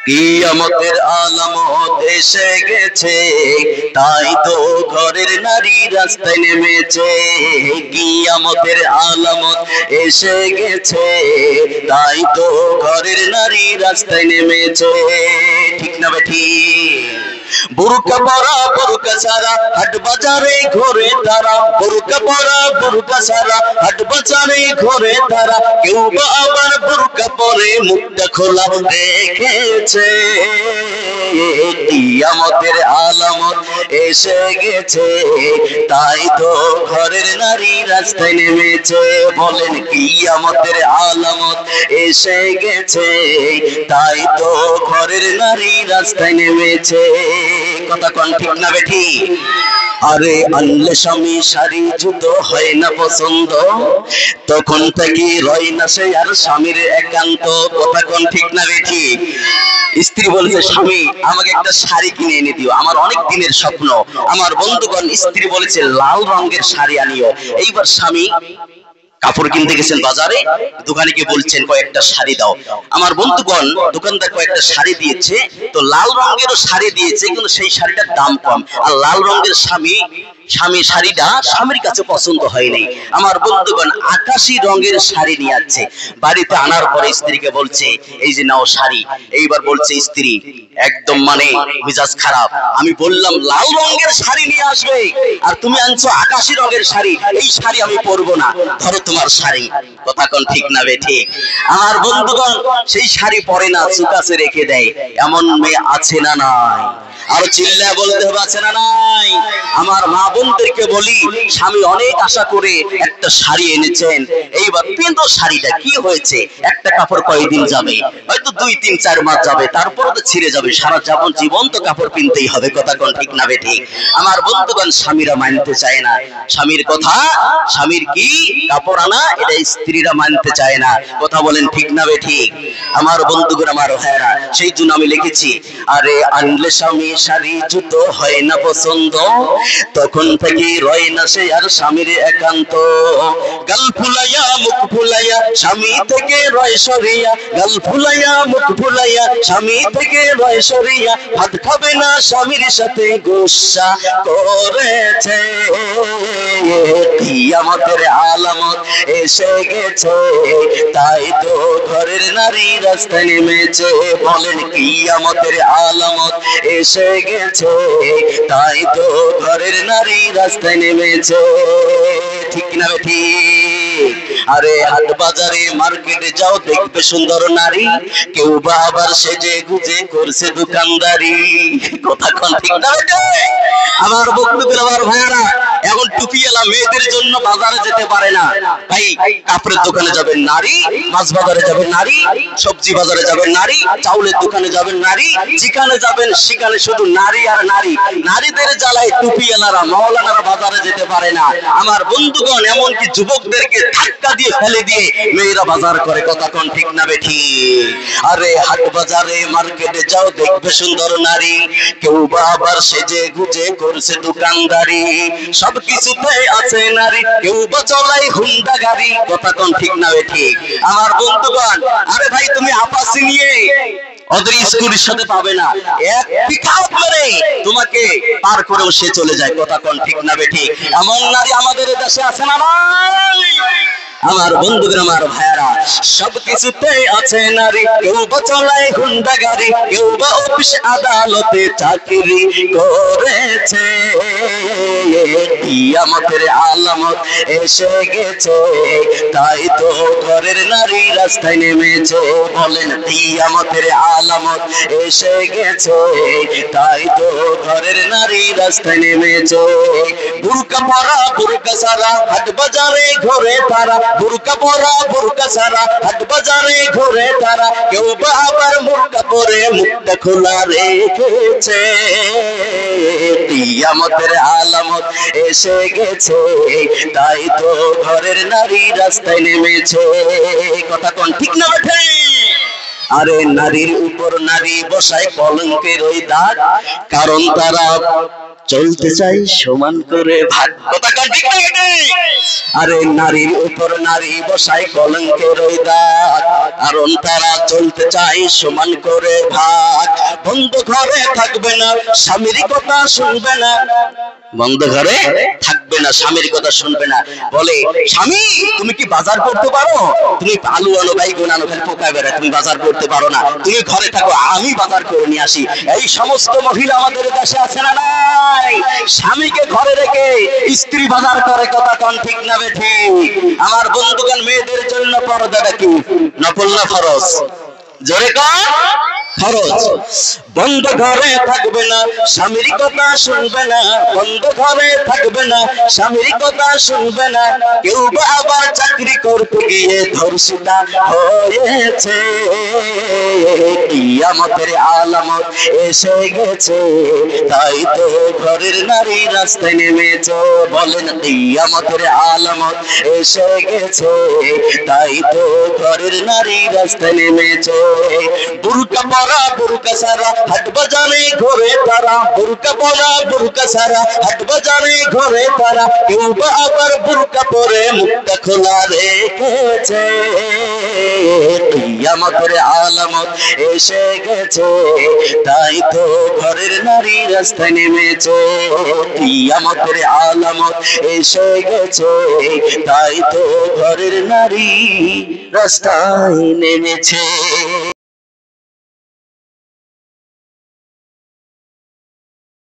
কিয়ামতের আলামত এসে গেছে, তাই তো ঘরের নারী রাস্তায় নেমেছে। কিয়ামতের আলামত এসে গেছে, তাই তো ঘরের নারী রাস্তায় নেমেছে। ঠিক না বেঠিক? বুরকা পরা বুরকা সারা হাট বাজারে ঘোরে তারা, বুরকা পরা বুরকা সারা হাট বাজারে ঘোরে তারা। কেউ বা আবার বুরকা পরে মুখটা খোলা রেখেছে। কিয়ামতের আলামত এসে গেছে, তাই তো ঘরের নারী রাস্তায় নেমেছে। বলেন কিয়ামতের আলামত এসে গেছে, তাই তো ঘরের নারী রাস্তায় নেমেছে। কথা কোন ঠিক না বেঠিক? আরে আনলে স্বামী শাড়ি জুতো হয় না পছন্দ, তখন থেকে রয় না সে আর স্বামীর একান্ত। কথা কোন ঠিক না বেঠিক? স্ত্রী বলেছে, স্বামী আমাকে একটা শাড়ি কিনে এনে দিও, আমার অনেক দিনের স্বপ্ন। আমার বন্ধুগণ, স্ত্রী বলেছে লাল রঙের শাড়ি আনিও। এইবার স্বামী কাপড় কিনতে গেছেন বাজারে, দোকানিকে বলছেন কয়েকটা শাড়ি দাও। আমার বন্ধুগণ, দোকানদার কয়েকটা শাড়ি দিয়েছে, তো লাল রঙেরও শাড়ি দিয়েছে, কিন্তু সেই শাড়িটার দাম কম। আর লাল রঙের স্বামী শাড়িটা স্বামীর কাছে পছন্দ হয়নি। আমার বন্ধুগণ আকাশী রঙের শাড়ি নিয়ে আসছে। বাড়িতে আনার পরে স্ত্রীকে বলছে, এই যে নাও শাড়ি। এইবার বলছে স্ত্রী একদম মেজাজ খারাপ, আমি বললাম লাল রঙের শাড়ি নিয়ে আসবে, আর তুমি আনছো আকাশী রঙের শাড়ি, এই শাড়ি আমি পরবো না, ধরো তোমার শাড়ি। কথা কোন ঠিক না বেঠিক? আমার বন্ধুগণ সেই শাড়ি পরে না, চুকাছে রেখে দেয়। এমন মেয়ে আছে না নাই? আর চিল্লা বলতে হবে, আছে না নাই? আমার মা বোনদেরকে বলি, স্বামী অনেক আশা করে একটা শাড়ি এনেছেন, এইবার কিন্তু শাড়িটা কি হয়েছে, একটা কাপড় কয়েকদিন যাবে, হয়তো 2-3-4 মাস যাবে, তারপরে তো ছিঁড়ে যাবে। সারা জীবন তো কাপড় কিনতেই হবে। কথা কোন ঠিক না বেঠিক? আমার বন্ধুগণ স্বামীরা মানতে চায় না স্বামীর কথা। স্বামীর কি কাপড় আনা, এটা স্ত্রীরা মানতে চায় না। কথা বলেন ঠিক না বেঠিক? আমার বন্ধুগণ, আমার ভাইরা, সেই জন্য আমি লিখেছি, আরে আনলে স্বামী শাড়ি জুতো হয় না পছন্দ, তখন থেকে রয় না সে আর স্বামীর একান্ত। গাল ফুলাইয়া মুখ ফুলাইয়া স্বামী থেকে রয় সরিয়া, গাল ফুলাইয়া মুখ ফুলাইয়া স্বামী থেকে রয় সরিয়া। ভাত খাবে না স্বামীর সাথে গুসা করেছে। কিয়ামতের আলামত এসে গেছে, তাই তো ঘরের নারী রাস্তায় নেমেছে। বলেন কিয়ামতের আলামত এসে গেছে, তাই তো ঘরের নারী রাস্তায় নেমেছে। ঠিক না ঠিক? আরে হাট বাজারে মার্কেটে যাও, দেখবে সুন্দর নারী, কেউ বা আবার সেজে গুজে করছে দোকানদারি। কথা কোন ঠিক না বেটা? আমার বন্ধুদের, আমার ভাইয়ারা, এখন টুপিওয়ালা মেয়েদের জন্য বাজারে যেতে পারে না। ভাই কাপড়ের দোকানে যাবেন নারী, মাছ বাজারে যাবেন নারী, সবজি বাজারে যাবেন নারী, চাউলের দোকানে যাবেন নারী, যেখানে যাবেন সেখানে শুধু নারী আর নারী। নারীদের জ্বালায় টুপিওয়ালারা মাওলানারা বাজারে যেতে পারে না। আমার বন্ধুগণ, এমনকি যুবকদেরকে ধাক্কা দিয়ে ফেলে দিয়ে মেয়েরা বাজার করে। কথা কোন ঠিক না বেঠিক? আরে হাট বাজারে মার্কেটে যাও, দেখবে সুন্দর নারী, কেউ বা আবার সেজে গুজে করছে দোকানদারি। সবকিছুতে আছে নারী, কেউ বা চলাই হুন্ডা গাড়ি। কথা কোন ঠিক না বেঠিক? আমার বন্ধুগণ, আরে ভাই তুমি আপাসি নিয়ে ওদের স্কুলের সাথে পাবে না, এক পিকআপ মেরে তোমাকে পার করেও সে চলে যায়। কথা কোন ঠিক না বেঠিক? এমন নারী আমাদের দেশে আছে না নাই? আমার বন্ধুদের, আমার ভাইয়ারা, সবকিছুতে আছে নারী, কেউ বা চলায় হুন্ডা গাড়ি, কেউ বা অফিস আদালতে চাকরি করেছে। কিয়ামতের আলামত এসে গেছে, তাই তো ঘরের নারী রাস্তায় নেমেছে। বলেন কিয়ামতের আলামত এসে গেছে, তাই তো ঘরের নারী রাস্তায় নেমেছে। বুরকা পরা বুরকা সারা হাট বাজারে ঘোরে তারা, বুরকা পরা বুরকা সারা হাট বাজারে ঘোরে তারা। কেউ বা আবার বুরকা পরে মুখটা খোলা রেখেছে। কিয়ামতের আলামত এসে গেছে, তাই তো ঘরের নারী রাস্তায় নেমেছে। কথা কোন ঠিক না বেঠে? আরে নারীর উপর নারী বসায় কলঙ্কের ওই দাগ, কারণ তারা চলতে চাই সমান করে ভাগ। কথা কন ঠিক না? আরে নারীর উপর নারী বসাই কলঙ্কের ওই দাগ, কারণ তারা চলতে চাই সমান করে ভাগ। বন্ধ ঘরে থাকবে না, স্বামীর কথা শুনবে না, বন্ধ ঘরে থাকবে না, স্বামীর কথা শুনবে না। বলে স্বামী তুমি কি বাজার করতে পারো? তুমি আলু আনো বাইগুন আনো, খালি পোকা বেড়ে, তুমি বাজার করতে পারো না, তুমি ঘরে থাকো, আমি বাজার করে নিয়ে আসি। এই সমস্ত মহিলা আমাদের দেশে আছে না নাই? স্বামীকে ঘরে রেখে স্ত্রী বাজার করে। কথা কন ঠিক না বেঠিক? আমার বন্ধুগণ, মেয়েদের জন্য পর্দাটা কি নফল না ফরজ? জোরে কন ফরজ। বন্ধ ঘরে থাকবে না, স্বামীর কথা শুনবে না, বন্ধ ঘরে থাকবে না, স্বামীর কথা শুনবে না। কেউ বা আবার চাকরি করতে গিয়ে ধর্ষিতা হয়েছে, কিয়ামতের আলামত এসে গেছে, তাই তো ঘরের নারী রাস্তায় নেমেছে। বলেন কিয়ামতের আলামত এসে গেছে, তাই তো ঘরের নারী রাস্তায় নেমেছে। বুরকা পরা বুরকা সারা হাট বাজারে ঘরে তারা, বুরকা পরা বুরকা সারা হাট বাজারে ঘরে তারা। কেউ বা আবার বুরকা পরে মুখটা খোলা রেখেছে, কিয়ামতের আলামত এসে গেছে, তাই তো ঘরের নারী রাস্তায় নেমেছে। কিয়ামতের আলামত এসে গেছে, তাই তো ঘরের নারী রাস্তায় নেমেছে।